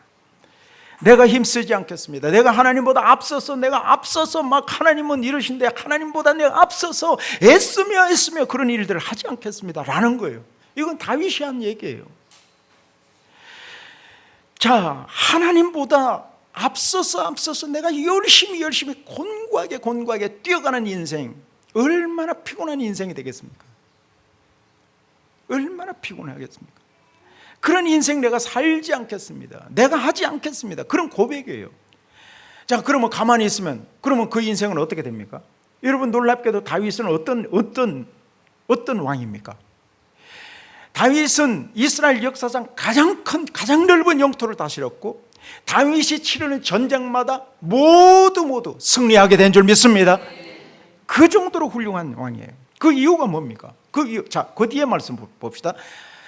내가 힘쓰지 않겠습니다. 내가 하나님보다 앞서서 막 하나님은 이러신데 하나님보다 내가 앞서서 애쓰며 그런 일들을 하지 않겠습니다 라는 거예요. 이건 다윗이 한 얘기예요. 자, 하나님보다 앞서서 내가 열심히 곤고하게 뛰어가는 인생, 얼마나 피곤한 인생이 되겠습니까? 얼마나 피곤하겠습니까? 그런 인생 내가 살지 않겠습니다. 내가 하지 않겠습니다. 그런 고백이에요. 자, 그러면 가만히 있으면 그러면 그 인생은 어떻게 됩니까? 여러분, 놀랍게도 다윗은 어떤 왕입니까? 다윗은 이스라엘 역사상 가장 넓은 영토를 다스렸고, 다윗이 치르는 전쟁마다 모두 승리하게 된 줄 믿습니다. 그 정도로 훌륭한 왕이에요. 그 이유가 뭡니까? 그 뒤에 말씀 봅시다.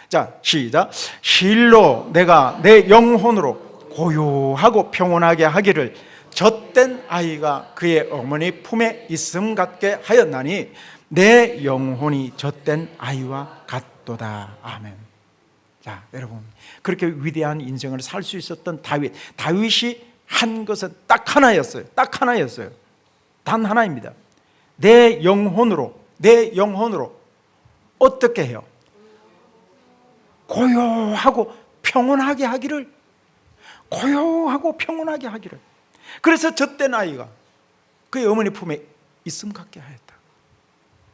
자, 시작. 실로 내가 내 영혼으로 고요하고 평온하게 하기를 젖된 아이가 그의 어머니 품에 있음 같게 하였나니 내 영혼이 젖된 아이와 같도다. 아멘. 자, 여러분, 그렇게 위대한 인생을 살 수 있었던 다윗이 한 것은 딱 하나였어요. 단 하나입니다. 내 영혼으로 어떻게 해요? 고요하고 평온하게 하기를. 그래서 젖된 아이가 그의 어머니 품에 있음 같게 하였다.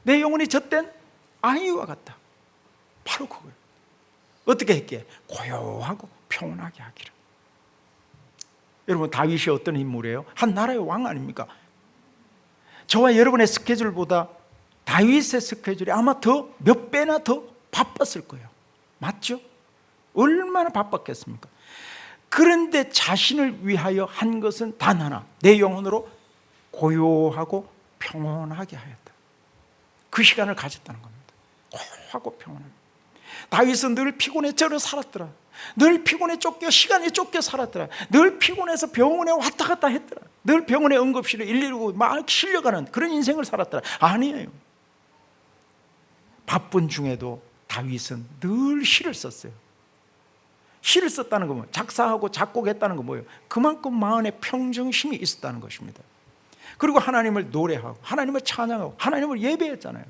내 영혼이 젖된 아이와 같다. 바로 그거예요. 어떻게 했기에? 고요하고 평온하게 하기를. 여러분, 다윗이 어떤 인물이에요? 한 나라의 왕 아닙니까? 저와 여러분의 스케줄보다 다윗의 스케줄이 아마 몇 배나 더 바빴을 거예요. 맞죠? 얼마나 바빴겠습니까? 그런데 자신을 위하여 한 것은 단 하나, 내 영혼으로 고요하고 평온하게 하였다. 그 시간을 가졌다는 겁니다. 고요하고 평온하게. 다윗은 늘 피곤해 쩔어 살았더라. 늘 피곤해 시간에 쫓겨 살았더라. 늘 피곤해서 병원에 왔다 갔다 했더라. 늘 병원에 응급실에 119 막 실려가는 그런 인생을 살았더라. 아니에요. 바쁜 중에도 다윗은 늘 시를 썼어요. 시를 썼다는 건 뭐예요? 작사하고 작곡했다는 건 뭐예요? 그만큼 마음에 평정심이 있었다는 것입니다. 그리고 하나님을 노래하고 하나님을 찬양하고 하나님을 예배했잖아요.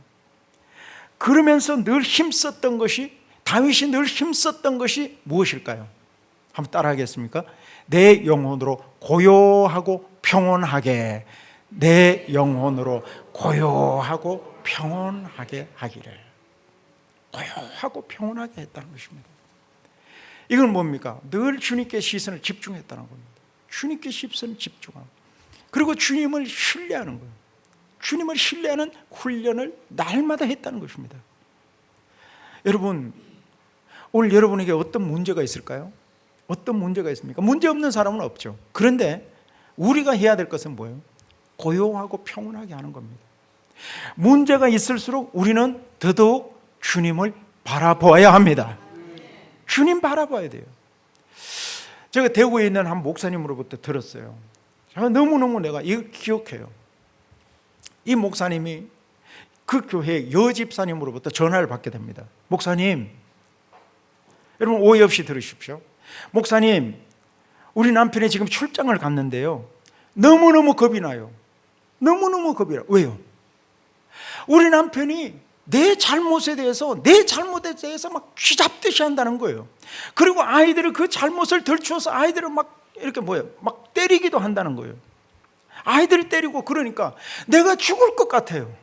그러면서 늘 힘썼던 것이, 다윗이 늘 힘썼던 것이 무엇일까요? 한번 따라하겠습니까? 내 영혼으로 고요하고 평온하게, 내 영혼으로 고요하고 평온하게 하기를. 고요하고 평온하게 했다는 것입니다. 이건 뭡니까? 늘 주님께 시선을 집중했다는 겁니다. 주님께 시선을 집중하고, 그리고 주님을 신뢰하는 거예요. 주님을 신뢰하는 훈련을 날마다 했다는 것입니다. 여러분, 오늘 여러분에게 어떤 문제가 있을까요? 어떤 문제가 있습니까? 문제 없는 사람은 없죠. 그런데 우리가 해야 될 것은 뭐예요? 고요하고 평온하게 하는 겁니다. 문제가 있을수록 우리는 더더욱 주님을 바라보아야 합니다. 주님 바라봐야 돼요. 제가 대구에 있는 한 목사님으로부터 들었어요. 너무너무 내가 이거 기억해요. 이 목사님이 그 교회 여집사님으로부터 전화를 받게 됩니다. 목사님, 여러분 오해 없이 들으십시오. 목사님, 우리 남편이 지금 출장을 갔는데요, 너무너무 겁이 나요. 너무너무 겁이 나요. 왜요? 우리 남편이 내 잘못에 대해서 막 쥐잡듯이 한다는 거예요. 그리고 아이들을 그 잘못을 덜추어서 아이들을 막 이렇게 막 때리기도 한다는 거예요. 아이들을 때리고. 그러니까 내가 죽을 것 같아요.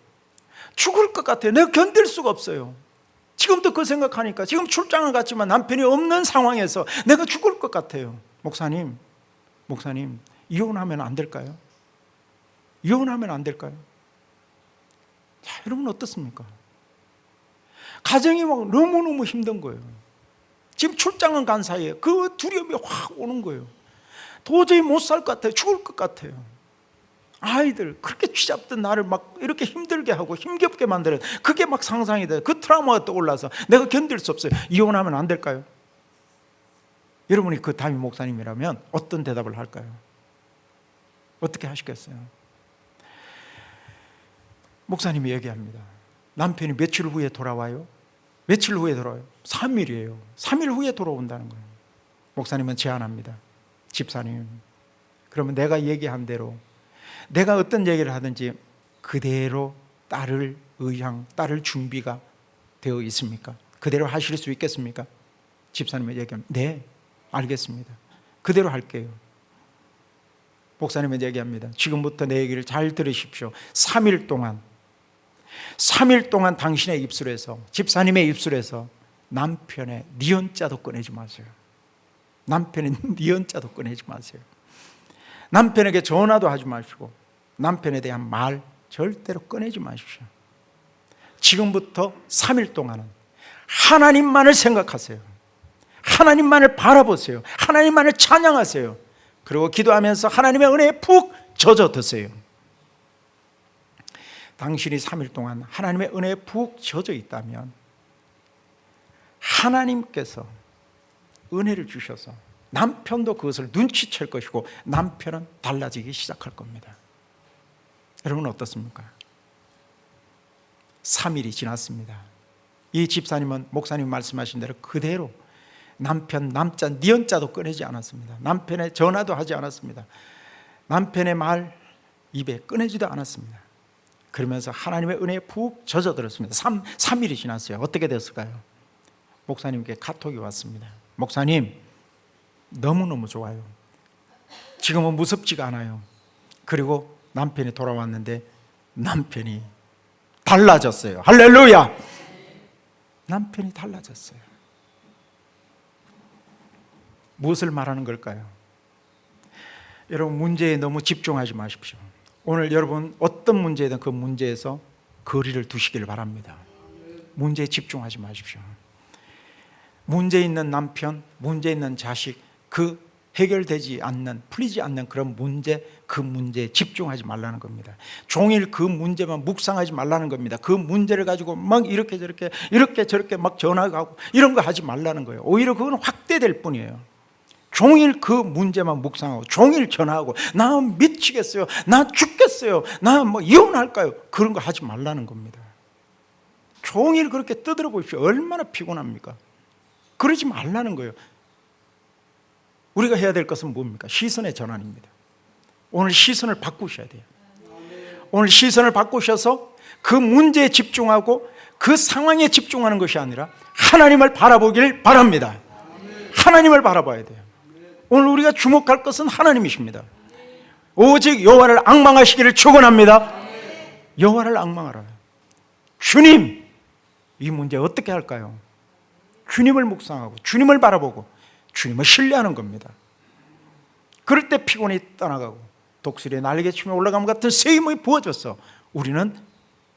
내가 견딜 수가 없어요. 지금도 그 생각하니까 지금 출장을 갔지만 남편이 없는 상황에서 내가 죽을 것 같아요. 목사님, 이혼하면 안 될까요? 자, 여러분 어떻습니까? 가정이 막 너무너무 힘든 거예요. 지금 출장을 간 사이에 그 두려움이 확 오는 거예요. 도저히 못 살 것 같아요. 죽을 것 같아요. 아이들 그렇게 쥐잡던 나를 막 이렇게 힘들게 하고 힘겹게 만드는, 그게 막 상상이 돼요. 그 트라우마가 떠올라서 내가 견딜 수 없어요. 이혼하면 안 될까요? 여러분이 그 담임 목사님이라면 어떤 대답을 할까요? 어떻게 하시겠어요? 목사님이 얘기합니다. 남편이 며칠 후에 돌아와요? 며칠 후에 돌아와요? 3일이에요. 3일 후에 돌아온다는 거예요. 목사님은 제안합니다. 집사님, 그러면 내가 얘기한 대로, 내가 어떤 얘기를 하든지 그대로 따를 준비가 되어 있습니까? 그대로 하실 수 있겠습니까? 집사님이 얘기합니다. 네, 알겠습니다. 그대로 할게요. 목사님은 얘기합니다. 지금부터 내 얘기를 잘 들으십시오. 3일 동안 당신의 입술에서, 집사님의 입술에서 남편의 니은자도 꺼내지 마세요. 남편의 니은자도 꺼내지 마세요. 남편에게 전화도 하지 마시고 남편에 대한 말 절대로 꺼내지 마십시오. 지금부터 3일 동안은 하나님만을 생각하세요. 하나님만을 바라보세요. 하나님만을 찬양하세요. 그리고 기도하면서 하나님의 은혜에 푹 젖어드세요. 당신이 3일 동안 하나님의 은혜에 푹 젖어 있다면 하나님께서 은혜를 주셔서 남편도 그것을 눈치챌 것이고 남편은 달라지기 시작할 겁니다. 여러분 어떻습니까? 3일이 지났습니다. 이 집사님은 목사님 말씀하신 대로 그대로 남편 남자 니은자도 꺼내지 않았습니다. 남편의 전화도 하지 않았습니다. 남편의 말 입에 꺼내지도 않았습니다. 그러면서 하나님의 은혜에 푹 젖어들었습니다. 3일이 지났어요. 어떻게 됐을까요? 목사님께 카톡이 왔습니다. 목사님, 너무너무 좋아요. 지금은 무섭지가 않아요. 그리고 남편이 돌아왔는데 남편이 달라졌어요. 할렐루야! 남편이 달라졌어요. 무엇을 말하는 걸까요? 여러분, 문제에 너무 집중하지 마십시오. 오늘 여러분 어떤 문제든 그 문제에서 거리를 두시길 바랍니다. 문제에 집중하지 마십시오. 문제 있는 남편, 문제 있는 자식, 그 해결되지 않는, 풀리지 않는 그런 문제, 그 문제에 집중하지 말라는 겁니다. 종일 그 문제만 묵상하지 말라는 겁니다. 그 문제를 가지고 막 이렇게 저렇게 막 전화가고 이런 거 하지 말라는 거예요. 오히려 그건 확대될 뿐이에요. 종일 그 문제만 묵상하고 종일 전화하고 나 미치겠어요, 나 죽겠어요, 나 뭐 이혼할까요? 그런 거 하지 말라는 겁니다. 종일 그렇게 떠들어 보십시오. 얼마나 피곤합니까? 그러지 말라는 거예요. 우리가 해야 될 것은 뭡니까? 시선의 전환입니다. 오늘 시선을 바꾸셔야 돼요. 오늘 시선을 바꾸셔서 그 문제에 집중하고 그 상황에 집중하는 것이 아니라 하나님을 바라보길 바랍니다. 하나님을 바라봐야 돼요. 오늘 우리가 주목할 것은 하나님이십니다. 오직 여호와를 앙망하시기를 축원합니다. 여호와를 앙망하라. 주님, 이 문제 어떻게 할까요? 주님을 묵상하고 주님을 바라보고 주님을 신뢰하는 겁니다. 그럴 때 피곤이 떠나가고 독수리의 날개치며 올라감 같은 새 힘이 부어져서 우리는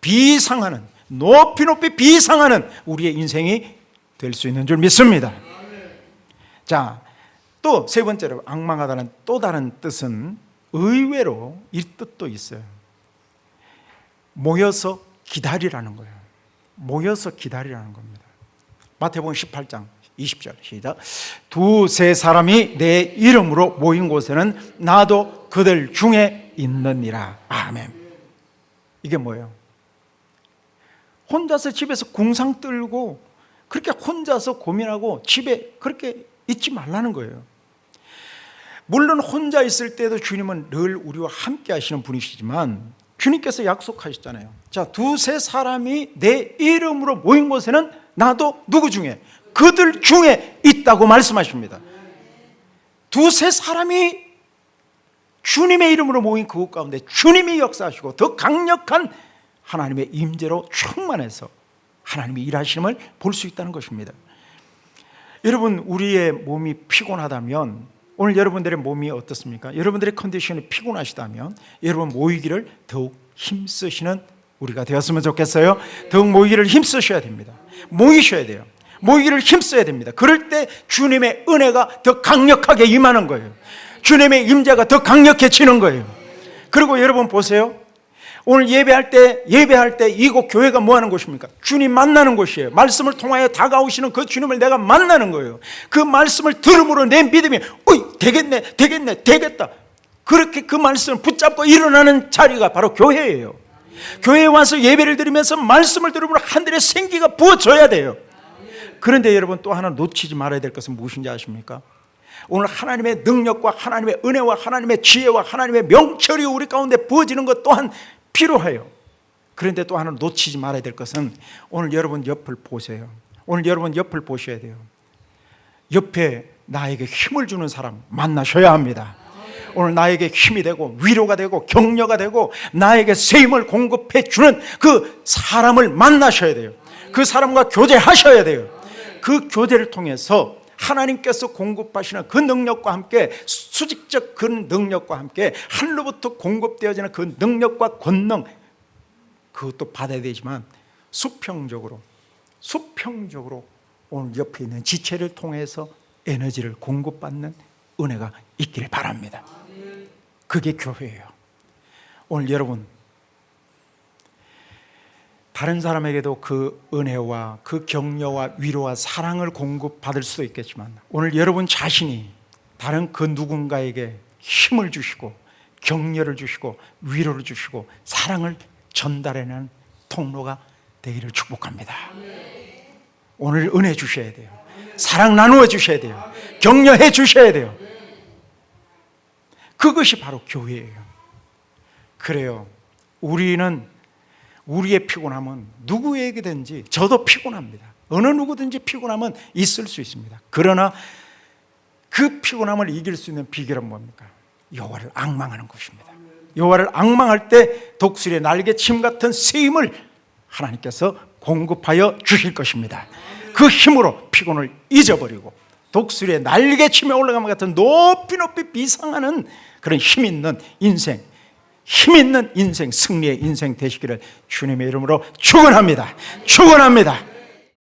비상하는, 높이 비상하는 우리의 인생이 될 수 있는 줄 믿습니다. 자, 또 세 번째로 앙망하다는 또 다른 뜻은 의외로 이 뜻도 있어요. 모여서 기다리라는 거예요. 모여서 기다리라는 겁니다. 마태복음 18장 20절 시작. 두세 사람이 내 이름으로 모인 곳에는 나도 그들 중에 있느니라. 아멘. 이게 뭐예요? 혼자서 집에서 궁상 떨고 그렇게 혼자서 고민하고 집에 그렇게 있지 말라는 거예요. 물론 혼자 있을 때도 주님은 늘 우리와 함께 하시는 분이시지만 주님께서 약속하셨잖아요. 자, 두세 사람이 내 이름으로 모인 곳에는 나도 누구 중에? 그들 중에 있다고 말씀하십니다. 두세 사람이 주님의 이름으로 모인 그곳 가운데 주님이 역사하시고 더 강력한 하나님의 임재로 충만해서 하나님이 일하심을 볼 수 있다는 것입니다. 여러분, 우리의 몸이 피곤하다면, 오늘 여러분들의 몸이 어떻습니까? 여러분들의 컨디션이 피곤하시다면 여러분 모이기를 더욱 힘쓰시는 우리가 되었으면 좋겠어요. 더욱 모이기를 힘쓰셔야 됩니다. 모이셔야 돼요. 모이기를 힘써야 됩니다. 그럴 때 주님의 은혜가 더 강력하게 임하는 거예요. 주님의 임재가 더 강력해지는 거예요. 그리고 여러분 보세요. 오늘 예배할 때 이곳 교회가 뭐 하는 곳입니까? 주님 만나는 곳이에요. 말씀을 통하여 다가오시는 그 주님을 내가 만나는 거예요. 그 말씀을 들음으로 내 믿음이 되겠다. 그렇게 그 말씀을 붙잡고 일어나는 자리가 바로 교회예요. 교회에 와서 예배를 드리면서 말씀을 들으면 하늘의 생기가 부어져야 돼요. 그런데 여러분, 또 하나 놓치지 말아야 될 것은 무엇인지 아십니까? 오늘 하나님의 능력과 하나님의 은혜와 하나님의 지혜와 하나님의 명철이 우리 가운데 부어지는 것 또한 필요해요. 그런데 또 하나 놓치지 말아야 될 것은, 오늘 여러분 옆을 보세요. 오늘 여러분 옆을 보셔야 돼요. 옆에 나에게 힘을 주는 사람 만나셔야 합니다. 오늘 나에게 힘이 되고 위로가 되고 격려가 되고 나에게 새 힘을 공급해 주는 그 사람을 만나셔야 돼요. 그 사람과 교제하셔야 돼요. 그 교제를 통해서 하나님께서 공급하시는 그 능력과 함께, 수직적 그 능력과 함께 하늘로부터 공급되어지는 그 능력과 권능, 그것도 받아야 되지만 수평적으로 오늘 옆에 있는 지체를 통해서 에너지를 공급받는 은혜가 있기를 바랍니다. 그게 교회예요. 오늘 여러분, 다른 사람에게도 그 은혜와 그 격려와 위로와 사랑을 공급받을 수도 있겠지만, 오늘 여러분 자신이 다른 그 누군가에게 힘을 주시고 격려를 주시고 위로를 주시고 사랑을 전달해내는 통로가 되기를 축복합니다. 오늘 은혜 주셔야 돼요. 사랑 나누어 주셔야 돼요. 격려해 주셔야 돼요. 그것이 바로 교회예요. 그래요. 우리는 우리의 피곤함은 누구에게든지, 저도 피곤합니다. 어느 누구든지 피곤함은 있을 수 있습니다. 그러나 그 피곤함을 이길 수 있는 비결은 뭡니까? 여호와를 앙망하는 것입니다. 여호와를 앙망할 때 독수리의 날개침 같은 새 힘을 하나님께서 공급하여 주실 것입니다. 그 힘으로 피곤을 잊어버리고 독수리의 날개침에 올라가는 것 같은 높이 비상하는 그런 힘 있는 인생, 승리의 인생 되시기를 주님의 이름으로 축원합니다. 축원합니다.